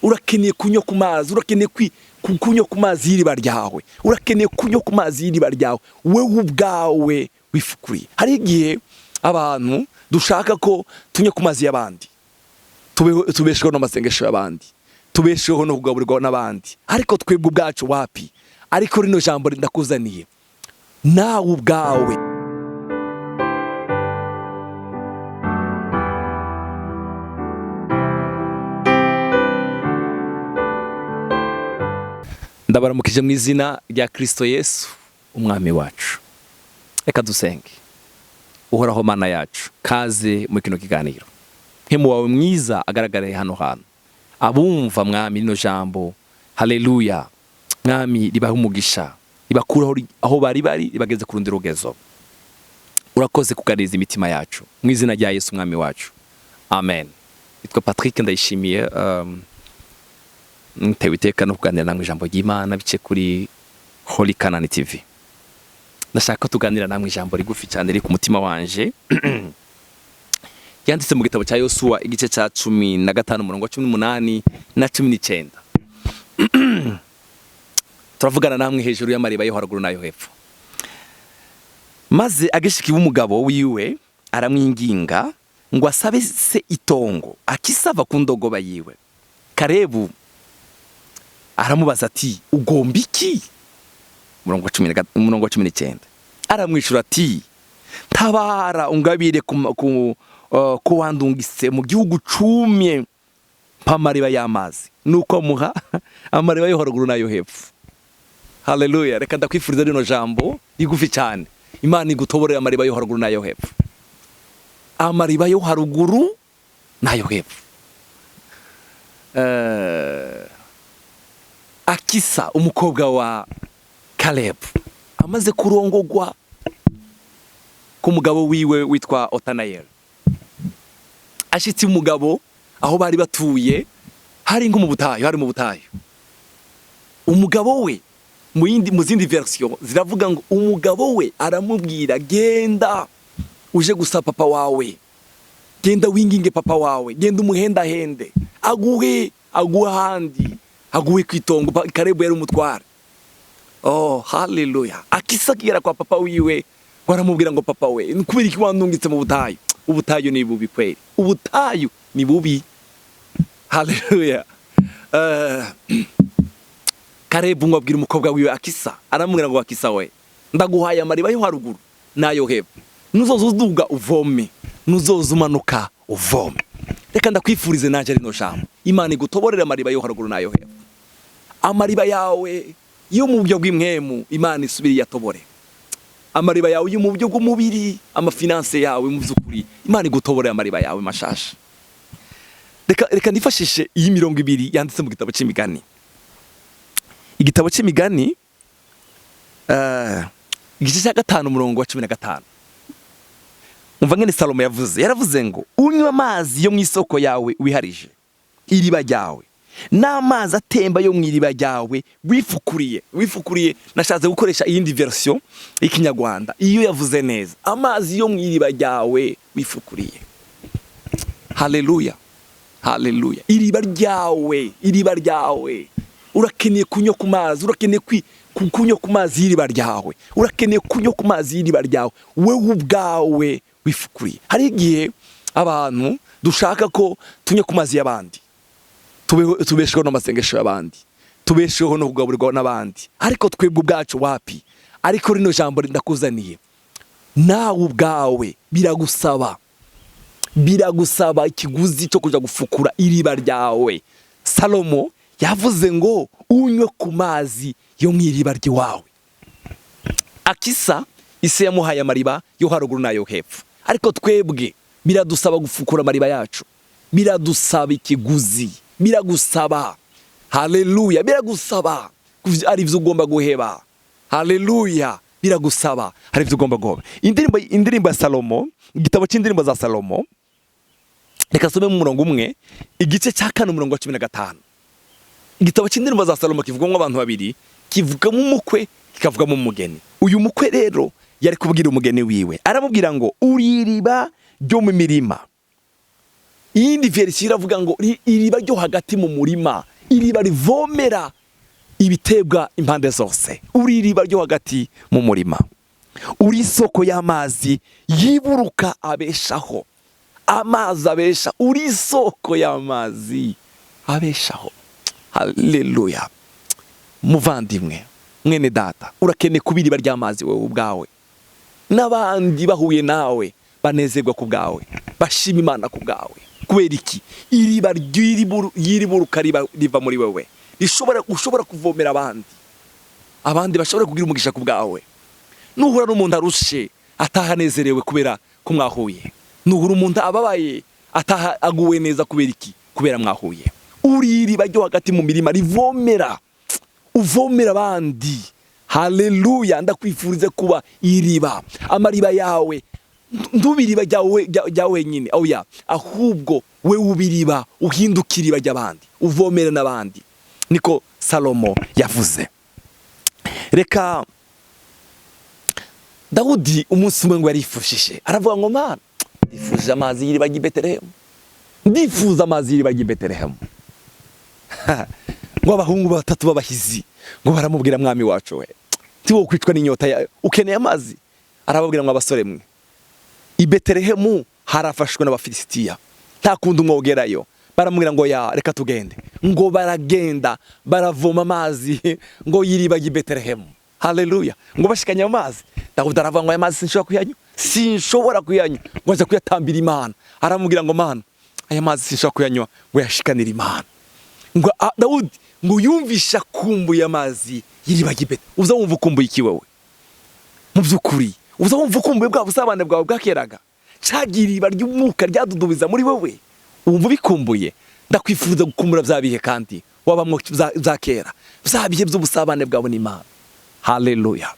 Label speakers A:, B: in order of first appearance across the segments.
A: urakeneye kunywa ku mazi, urakeneye kunywa ku mazi y'iriba ryawe, urakeneye kunywa ku mazi y'iriba ryawe wewe ubwawe wifukuriye. Hari igihe abantu dushaka ko tunywa ku mazi y'abandi, tubesheho n'amasengesho y'abandi, tubesheho no kugaburirwa n'abandi, ariko twebwe ubwacu wapi? Ariko rino jambo ndakuzaniye nawe ubwawe. Ndabaramukije mu izina rya Kristo Yesu umwami wacu. Reka dusenge. Uhoraho Mana yacu, kaze mu kino kiganiro. Mpemu wawe mwiza agaragare hano hantu. Abumva mwami rino jambo, haleluya, mwami ribahe umugisha, ribakuraho aho bari ribageze ku rundi rugezo. Urakoze kuganiriza imitima yacu mu izina rya Yesu umwami wacu, amen. Nitwa Patrick, ndayishimiye ntewe iteka no kuganira namwe ijambo ry'Imana bice kuri CANAAN TV. Ndashaka tuganira namwe ijambo rigufi cyane riri ku mutima wanje yanditse mu gitabo cya Yosuwa igice cya 15 umurongo wa 18 na 19. Turavugana namwe hejuru y'amariba yo haruguru nayo hepfo. Maze agishika umugabo wiwe aramwinginga ngo asabe se itongo akisava ku ndogoba yiwe. Karebu aramubaza ati ugomba iki? Umurongo wa 19 aramwishura ati tabara ungabire ku wandungise mu gihugu cumye mpamariba y'amazi. Nuko muha amariba yo haruguru nayo hepfo. Haleluya. Reka ndakwifuriza rino jambo rigufi cyane. Imana igutoborera amariba yo haruguru nayo hepfo. Amariba yo haruguru nayo hepfo. Akisa umukobwa wa Kalebu amaze kurongogwa ku mugabo wiwe witwa Otanayeli. Ashitse umugabo aho bari batuye hari nko mu butayu, umugabo we mu zindi version ziravuga ngo umugabo we aramubwira genda uje gusa papa wawe, genda winginge papa wawe, genda umuhenda hende aguhe handi, aguhe kwitongo. Karebu yari umutware. Oh, haleluya. Akisa kigera kwa papa wiwe baramubwira ngo papa we nkubira iki wandungitse mu butayu? Ubutayu ni bubi kweli, ubutayu ni bubi. Haleluya. Karebu ngo abwira umukobwa wiwe Akisa, aramubwira ngo Akisa we ndaguhaye amariba yo haruguru nayo hepfo, nuzoza uduga uvome, nuzoza umanuka uvome. Reka ndakwifurize naje rino jambo, Imana igutoborera amariba yo haruguru nayo hepfo. Amariba yawe yo mu buryo bw'imwemu Imana isubiri yatobore. Amariba yawe yo mu buryo bw'umubiri, amafinanse yawe mu byukuri Imana igutoborera amariba yawe mashasha. Reka ndifashishe iyi 200 yanditse mu gitabo cy'imigani. Igitabo cy'imigani igice cya 5 umurongo wa 15. Umva ngene Salomo yaravuze ngo unywa amazi yo mu isoko yawe wiharije, iriba ryawe n'amazi atemba yo mu iriba ryawe wifukuriye. Nashatse gukoresha iyindi version y'ikinyarwanda, iyo yavuze neza amazi yo mu iriba ryawe wifukuriye. Haleluya, haleluya. Iriba ryawe urakeneye kunywa ku mazi, urakeneye kunywa ku mazi y'iriba ryawe, urakeneye kunywa ku mazi y'iriba ryawe wewe ubwawe wifukuriye. Hari igihe abantu dushaka ko tunywa ku mazi y'abandi, tubesheho n'amasengesho y'abandi, tubesheho no kugaburirwa n'abandi, ariko twebwe ubwacu wapi? Ariko rino jambo ndakuzaniye nawe ubwawe biragusaba ikiguzi cyo kuja gufukura iriba ryawe. Salomo yavuze ngo unywe ku mazi yo mu iriba ryawe. Akisa ise yamuhaye amariba yo haruguru nayo hepfo, ariko twebwe biradusaba gufukura amariba yacu, biradusaba ikiguzi, biragusaba. Haleluya. Biragusaba ari byo ugomba guheba. Haleluya. Biragusaba ari byo ugomba guheba. Indirimbo ya Salomo, igitabo cy'indirimbo za Salomo, reka some mu murongo umwe igice cya 4 umurongo wa 15. Igitabo cy'indirimbo za Salomo kivugamo abantu babiri, kivugamo umukwe kikavugamo umugeni. Uyu mukwe rero yari kubwira umugeni wiwe, aramubwira ngo uri iriba ryo mu mirima, iyindi verisiyo iravuga ngo iriba ryo hagati mu murima, iriba rivomera ibitebwa impande zose. Uri iriba ryo hagati mu murima, uri isoko y'amazi yiburuka abeshaho. Amazi abesha, uri isoko y'amazi abeshaho. Haleluya. Muvandimwe, mwene data, urakeneye kuba iriba ry'amazi wowe ubwawe, n'abandi bahuye nawe banezerwa ku bwawe, bashima Imana ku bwawe. Kubera iki? Iriba ry'iriburuka riva muri wewe, ushobora kuvomera abandi bashobora kugira umugisha ku bwawe. Nuhura n'umuntu arushe ataha anezerewe kubera ko mwahuye. Nuhura umuntu ababaye ataha aguwe neza kubera iki? Kubera mwahuye. Uri iriba ryo hagati mu mirima rivomera, uvomera abandi. Haleluya. Ndakwifurize kuba iriba. Amariba yawe ntubiriba ryawe wenyine, oya, ahubwo we ubiriba, uhindukira iriba ry'abandi, uvomera n'abandi. Niko Salomo yavuze. Reka Dawudi umunsi umwe ngo yarifushishe, aravuga ngo Mana, ndifuje amazi y'iriba ry'i Betelehemu, ndifuza amazi y'iriba ry'i Betelehemu. Ngo abahungu batatu b'abahizi ngo baramubwira, mwami wacu we, ntiwo kwicwa n'inyota, ukeneye amazi? Arababwira ngo abasore mwe, i Betelehemu harafashwe n'Abafilisitiya, nta kundi umwogerayo. Baramubwira ngo ya reka tugende. Ngo baragenda baravoma amazi ngo y'iriba ry'i Betelehemu. Haleluya. Ngo bashikanye amazi, Dawudi aravuga ngo aya mazi sinshobora kuyanywa, ngo aza kuyatambira Imana. Aramubwira ngo Mana, aya mazi sinshobora kuyanywa, ngo yashikanira Imana. Ngo Dawudi ngo yumvisha kumbuye amazi y'iriba ry'i Betelehemu. Uza wumva ukumbuye iki wowe? Mu by'ukuri uza wumva ukumbuye bwa busabane bwawe bwakeraga, cagira iriba ry'umwuka ryadudubiza muri wowe, wumva ubikumbuye. Ndakwifuza gukumbura bya bihe kandi wabamwo bya kera, bya bihe by'ubusabane bwawe n'Imana. Haleluya.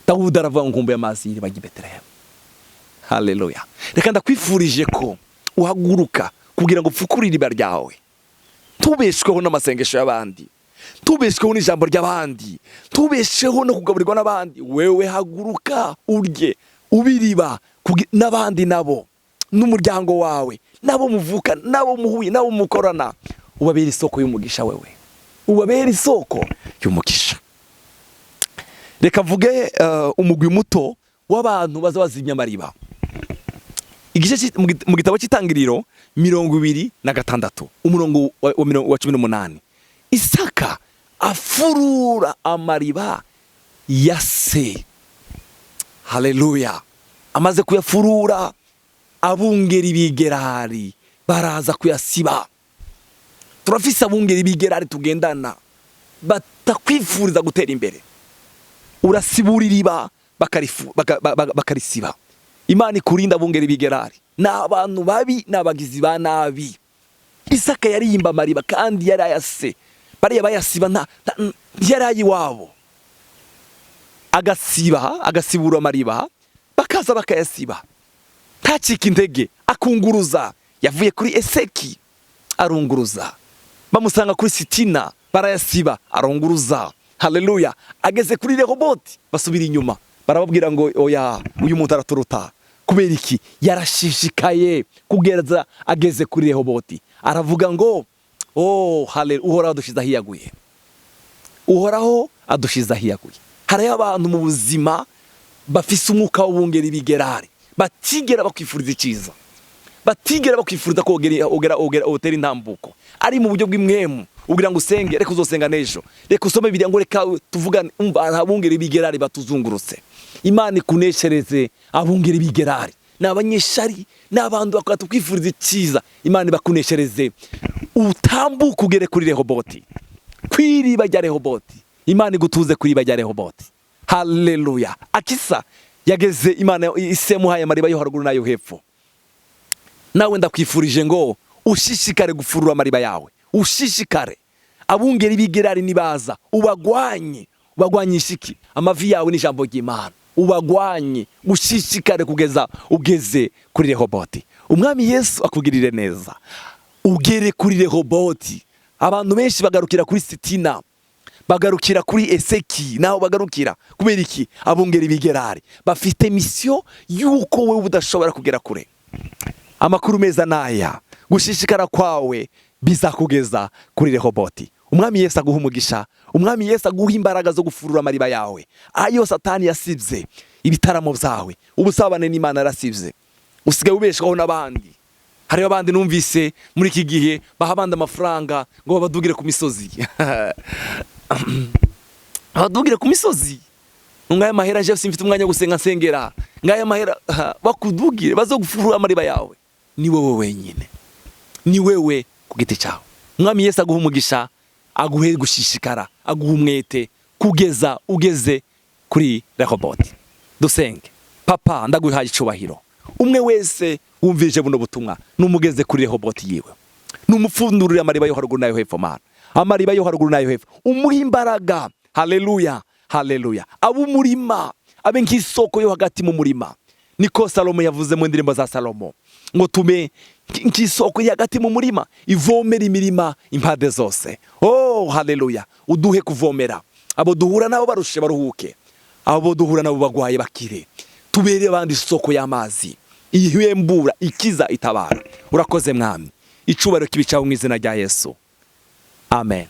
A: Dawudi aravuga ngo nkumbuye amazi y'iriba ry'i Betelehemu. Haleluya. Reka ndakwifurije ko uhaguruka kugira ngo upfukure iriba ryawe, tubeshweho n'amasengesho y'abandi, tubeshweho n'ijambo ry'abandi, tubeshweho no kugaburirwa n'abandi. Wewe haguruka urye ubiriba n'abandi, nabo n'umuryango wawe, nabo muvuka, nabo muhuye, nabo mukorana, ubabera isoko y'umugisha. Wewe ubabera isoko y'umugisha. Reka mvuge umugwi muto w'abantu baza bazimya amariba. Igice mu gitabo cy'Itangiriro 26 umurongo wa 18, Isaka afurura amariba ya se. Haleluya. Amaze kuyafurura, abungeri b'igerari baraza kuyasiba. Turafise abungeri b'igerari tugendana batakwifuriza gutera imbere. Urasibura iriba bakarisiba. Imana ikurinda abungeri b'igerari, n'abantu babi n'abagizi ba nabi. Isaka yariyimba amariba kandi yari ayase, bariya bayasiba yari ayiwabo. Agasibura amariba, bakaza bakayasiba. Ntacika intege, akunguruza. Yavuye kuri Eseki arunguruza, bamusanga kuri Sitina barayasiba, arunguruza. Haleluya. Ageze kuri Rehoboti basubira inyuma, barababwira ngo oya, uyu muntu araturuta. Kubera iki? Yarashishikaye kugeza ageze kuri Rehoboti, aravuga ngo haleluya, uhoraho adushize ahiyaguye, uhoraho adushize ahiyaguye. Hari abantu mu buzima bafise umwuka w'ubungeri b'igerari, batigera bakwifuriza iciza, batigera bakwifuriza ko ogera intambuko, ari mu buryo bw'imwemu. Ugira ngo usenge, reka uzosenga nejo, reka usome Bibiliya, ngo reka tuvugane. Umva, abungeri b'igerari batuzungurutse. Imana ikuneshereze abungeri b'igerari, n'abanyeshari, n'abantu bakatukwifuriza iciza. Imana bakuneshereze utambuka ugere kuri Rehoboti, kwiriba rya Rehoboti. Imana igutuze kuri iriba rya Rehoboti. Haleluya. Akisa yageze, Imana isemuhaye amariba yo haruguru nayo hepfo. Nawe ndakwifurije ngo ushishikare gufurura amariba yawe, ushishikare. Abungeri b'igerari nibaza, ubagwanyisha iki? Amavi yawe n'ijambo ry'Imana, ubagwanye, ushishikare kugeza ugeze kuri Rehoboti. Umwami Yesu akugirire neza, ugere kuri Rehoboti. Abantu benshi bagarukira kuri Sitina, bagarukira kuri Eseki, naho bagarukira. Kubera iki? Abungeri b'igerari bafite misiyo yuko wewe udashobora kugera kure. Amakuru meza naya, gushishikara kwawe bizakugeza kuri Rehoboti. Umwami Yesu aguha umugisha, umwami Yesu aguha imbaraga zo gufurura amariba yawe. Ayo Satani yasivye ibitaramo byawe, ubusabane n'Imana yarasivye, usigaye ubeshwaho n'abandi. Hari abandi numvise muri iki gihe bahabanda amafaranga ngo babadugire ku misozi. Abadugire ku misozi. Ngaya mahera je simfite umwanya wo gusenga nsengera. Ngaya mahera bakudugire bazogufurura amariba yawe. Ni wowe wenyine. Ni wewe ku giti cyawe. Umwami Yesu aguha umugisha, aguhe gushishikara, aguha umwete kugeza ugeze kuri Rehoboti. Dusenge. Papa, ndaguhaye icubahiro. Umwe wese wumvije buno butumwa numugeze kuri Rehoboti yiwe. Numufundurira amariba yo haruguru nayo hepfo Mana. Amariba yo haruguru nayo hepfo. Umuha imbaraga. Haleluya. Haleluya. Abumurima abe nk'isoko yo hagati mu murima. Niko Salomo yavuze mu ndirimbo za Salomo. Ngo tume nk'isoko yo hagati mu murima ivomera imirima impande zose. Oh, haleluya. Uduhe kuvomera. Abo duhura nabo barushe baruhuke. Abo duhura nabo bagwaye bakire. Tubere abandi isoko y'amazi. Ihembura, ikiza, itabara. Urakoze mwami. Icubahiro kibicaho mu izina rya Yesu. Amen.